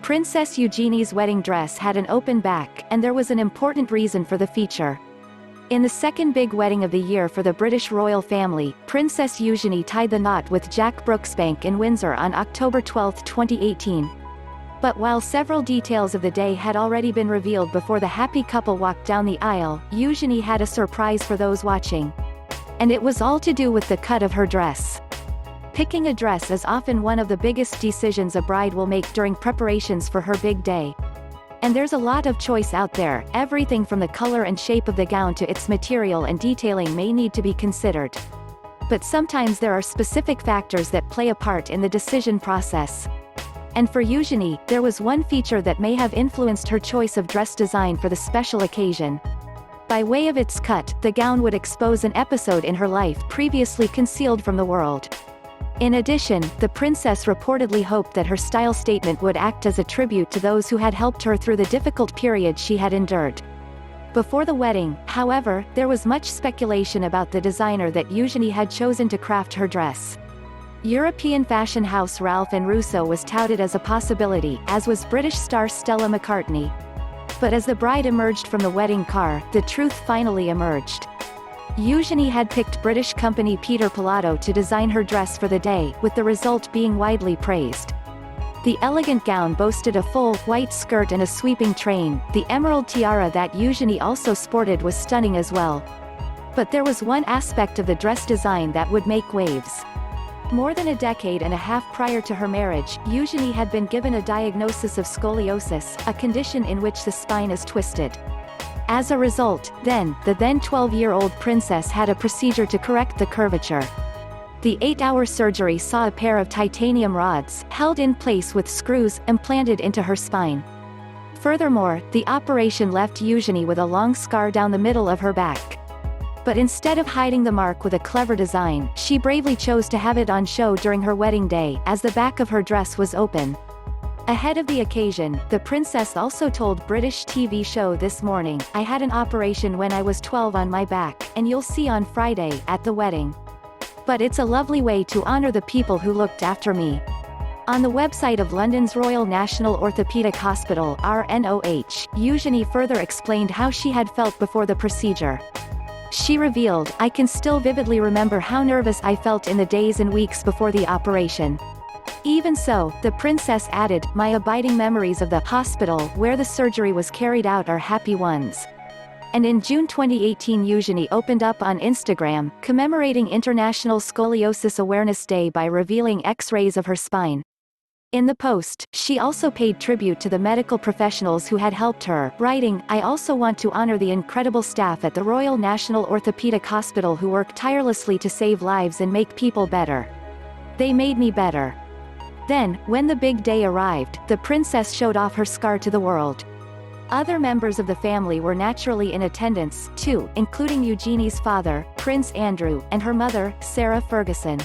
Princess Eugenie's wedding dress had an open back, and there was an important reason for the feature. In the second big wedding of the year for the British royal family, Princess Eugenie tied the knot with Jack Brooksbank in Windsor on October 12, 2018. But while several details of the day had already been revealed before the happy couple walked down the aisle, Eugenie had a surprise for those watching. And it was all to do with the cut of her dress. Picking a dress is often one of the biggest decisions a bride will make during preparations for her big day. And there's a lot of choice out there. Everything from the color and shape of the gown to its material and detailing may need to be considered. But sometimes there are specific factors that play a part in the decision process. And for Eugenie, there was one feature that may have influenced her choice of dress design for the special occasion. By way of its cut, the gown would expose an episode in her life previously concealed from the world. In addition, the princess reportedly hoped that her style statement would act as a tribute to those who had helped her through the difficult period she had endured. Before the wedding, however, there was much speculation about the designer that Eugenie had chosen to craft her dress. European fashion house Ralph and Russo was touted as a possibility, as was British star Stella McCartney. But as the bride emerged from the wedding car, the truth finally emerged. Eugenie had picked British company Peter Pilotto to design her dress for the day, with the result being widely praised. The elegant gown boasted a full, white skirt and a sweeping train. The emerald tiara that Eugenie also sported was stunning as well. But there was one aspect of the dress design that would make waves. More than a decade and a half prior to her marriage, Eugenie had been given a diagnosis of scoliosis, a condition in which the spine is twisted. As a result, the then 12-year-old princess had a procedure to correct the curvature. The 8-hour surgery saw a pair of titanium rods, held in place with screws, implanted into her spine. Furthermore, the operation left Eugenie with a long scar down the middle of her back. But instead of hiding the mark with a clever design, she bravely chose to have it on show during her wedding day, as the back of her dress was open. Ahead of the occasion, the princess also told British TV show This Morning, "I had an operation when I was 12 on my back, and you'll see on Friday, at the wedding. But it's a lovely way to honor the people who looked after me." On the website of London's Royal National Orthopaedic Hospital (RNOH), Eugenie further explained how she had felt before the procedure. She revealed, "I can still vividly remember how nervous I felt in the days and weeks before the operation." Even so, the princess added, "My abiding memories of the hospital where the surgery was carried out are happy ones." And in June 2018, Eugenie opened up on Instagram, commemorating International Scoliosis Awareness Day by revealing X-rays of her spine. In the post, she also paid tribute to the medical professionals who had helped her, writing, "I also want to honor the incredible staff at the Royal National Orthopaedic Hospital who work tirelessly to save lives and make people better. They made me better." Then, when the big day arrived, the princess showed off her scar to the world. Other members of the family were naturally in attendance, too, including Eugenie's father, Prince Andrew, and her mother, Sarah Ferguson.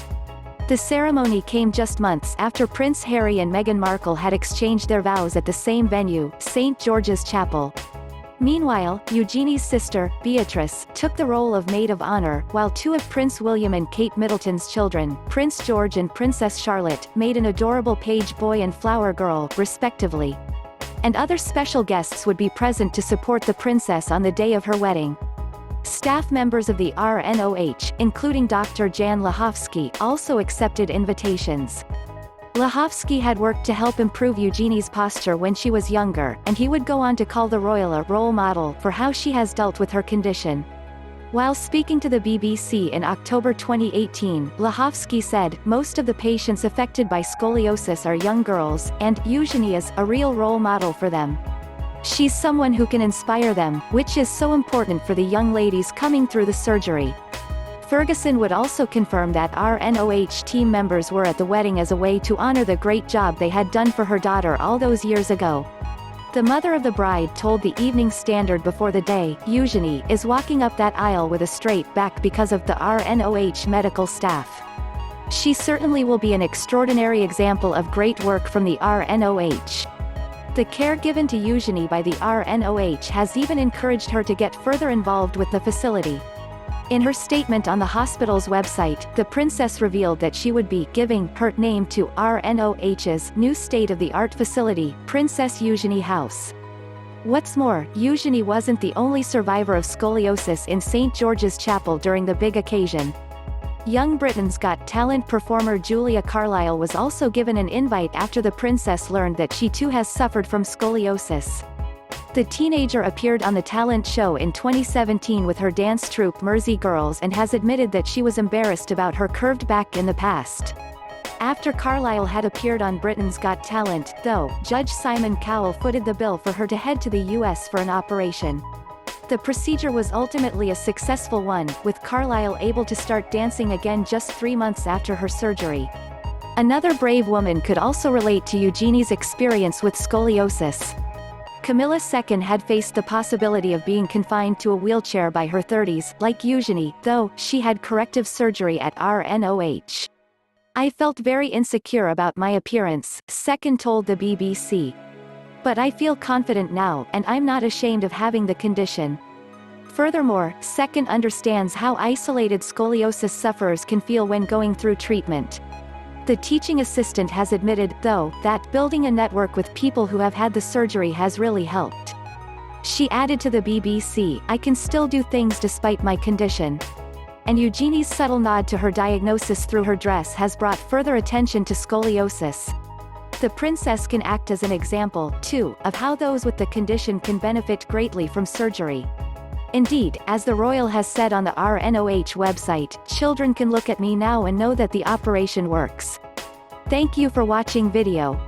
The ceremony came just months after Prince Harry and Meghan Markle had exchanged their vows at the same venue, St. George's Chapel. Meanwhile, Eugenie's sister, Beatrice, took the role of maid of honor, while two of Prince William and Kate Middleton's children, Prince George and Princess Charlotte, made an adorable page boy and flower girl, respectively. And other special guests would be present to support the princess on the day of her wedding. Staff members of the RNOH, including Dr. Jan Lachowski, also accepted invitations. Lachowski had worked to help improve Eugenie's posture when she was younger, and he would go on to call the royal a role model for how she has dealt with her condition. While speaking to the BBC in October 2018, Lachowski said, "Most of the patients affected by scoliosis are young girls, and Eugenie is a real role model for them. She's someone who can inspire them, which is so important for the young ladies coming through the surgery." Ferguson would also confirm that RNOH team members were at the wedding as a way to honor the great job they had done for her daughter all those years ago. The mother of the bride told the Evening Standard before the day, "Eugenie is walking up that aisle with a straight back because of the RNOH medical staff. She certainly will be an extraordinary example of great work from the RNOH." The care given to Eugenie by the RNOH has even encouraged her to get further involved with the facility. In her statement on the hospital's website, the princess revealed that she would be giving her name to RNOH's new state-of-the-art facility, Princess Eugenie House. What's more, Eugenie wasn't the only survivor of scoliosis in St. George's Chapel during the big occasion. Young Britain's Got Talent performer Julia Carlyle was also given an invite after the princess learned that she too has suffered from scoliosis. The teenager appeared on the talent show in 2017 with her dance troupe Mersey Girls and has admitted that she was embarrassed about her curved back in the past. After Carlyle had appeared on Britain's Got Talent, though, Judge Simon Cowell footed the bill for her to head to the US for an operation. The procedure was ultimately a successful one, with Carlyle able to start dancing again just 3 months after her surgery. Another brave woman could also relate to Eugenie's experience with scoliosis. Camilla II had faced the possibility of being confined to a wheelchair by her 30s, like Eugenie, though she had corrective surgery at RNOH. I felt very insecure about my appearance, II told the BBC. But I feel confident now, and I'm not ashamed of having the condition. Furthermore, II understands how isolated scoliosis sufferers can feel when going through treatment. The teaching assistant has admitted, though, that building a network with people who have had the surgery has really helped. She added to the BBC, I can still do things despite my condition. And Eugenie's subtle nod to her diagnosis through her dress has brought further attention to scoliosis. The princess can act as an example, too, of how those with the condition can benefit greatly from surgery. Indeed, as the royal has said on the RNOH website, children can look at me now and know that the operation works. Thank you for watching video.